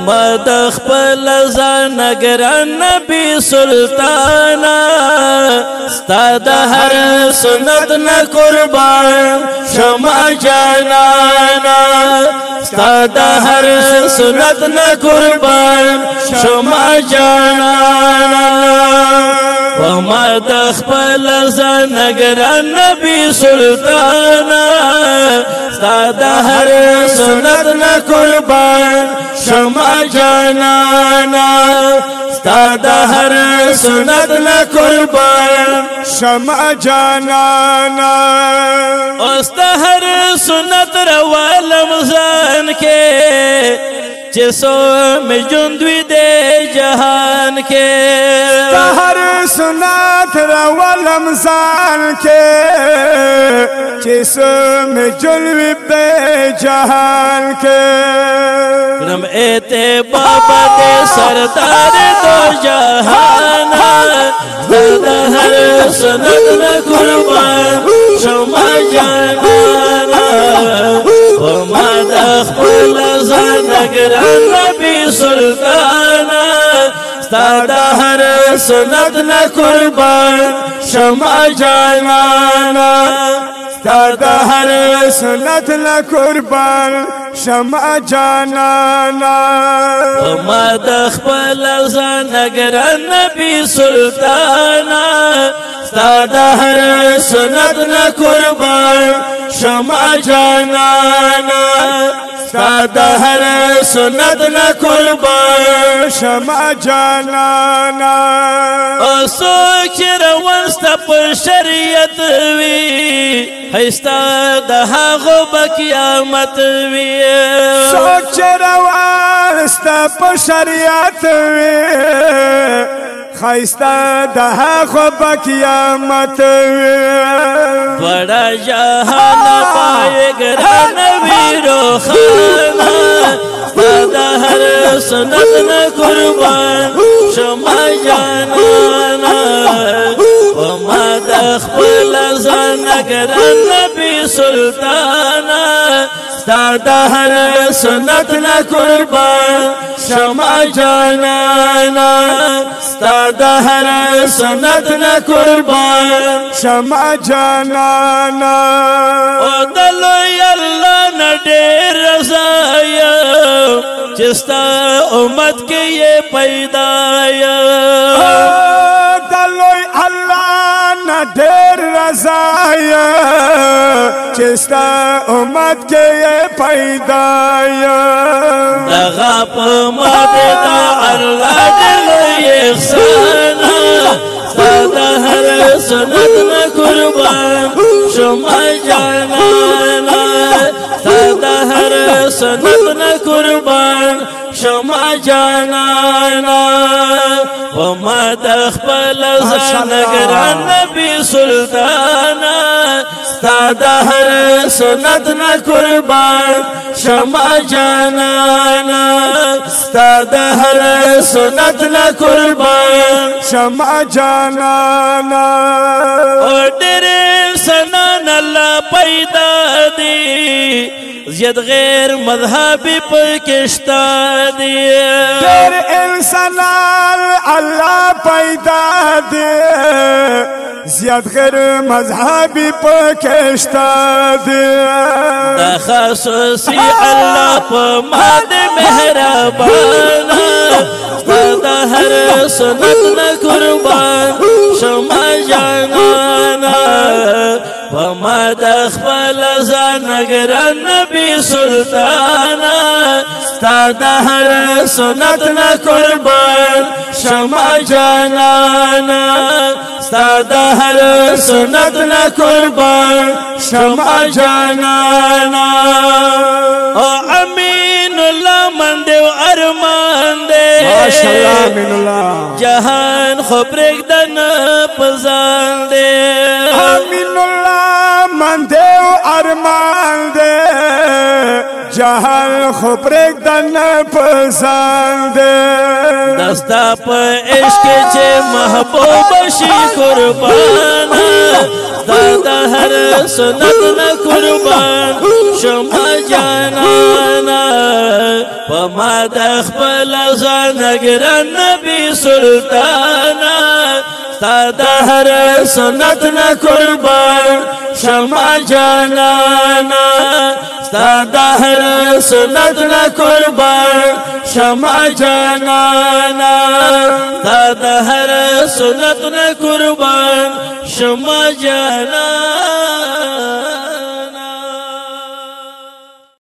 مدخ پلزان ګران نبی سلطانا ستا د هر سنت نه قربان شمع جانانا ستا د هر سنت نه قربان شمع جانانا ومدخ پلزان ګران نبی سلطانا ستا د هر سنت نه قربان شمع جانانا ستا د هر سنت نه قربان شمع جانانا ستا هر سنت روالم ځان کې چې سو مې ژوند وي د جهان کې ستا هر سنت روالم ځان کې چې سو مې ژوند وي د جهان کې نم ایتے بابا دے سردار دو جہان دا ہر سنت نہ قربان شمع جانانا وما دخل زان گران نبی سلطانا ستا دا ہر سنت نہ قربان شمع جانانا ستا د هر سنت نه قربان شمع جانانا وما دخل زان گران نبی سلطانا ستا د هر سنت نه قربان شمع جانانا ستا د هر سنت نه قربان شمع جانانا سوچ روان ستا په شریعت وی هستا د هغه په قیامت وی سوچ روان ستا په شریعت وی خیستا د هغه په قیامت وی بڑا جهان پای ګران وی روخانا د هر سنت نه قربان شمع جانانا وما دخل زان گران نبی سلطانا ستا د هر سنت نه قربان شمع جانانا ستا د هر سنت نه قربان شمع جانانا او دلوی الله نه ډېر رضا یم چې ستا امت کې یې پیدا یم دلوی الله نه ډېر رضا یم چې ستا امت کې یې پیدا یم دغه په ما د الله دلوی احسان ستا د هر سنت نه قربان شمع جانانا ستا د هر سنت نه قربان شمع جانانا وما دخل زان گران نبی سلطانا ستا د هر سنت نه قربان شمع جانانا ستا د هر سنت نه قربان شمع جانانا او ډېر سنان الله پیدا دی زیاد غیر مذهبی پکشتا دی ډېر انسانان الله پیدا دی زیاد غیر مذهبی پکشتا دی د خصوصي الله په ما د مهربانا ستا د هر سنت نه قربان شمع جانانا وما دخل زان گران نبی سلطانا ستا د هر سنت نه قربان شمع جانانا ستا د هر سنت نه قربان شمع جانانا او امین الله من دیو ارمان دے ماشاءاللہ امین الله جهان خو پرېږدن پزان دے امین الله من دیو ارمان دے جهان خو پرېږدن پزان دے دستا په عشق چې محبوب شي قربان ستا د هر سنت نه قربان شما جانانا پما دخبل زانگران نبی سلطانا ستا دا هر سنت نا قربان شما جانانا ستا دا هر سنت نا قربان شما جانانا ستا دا هر سنت نا قربان شما جانانا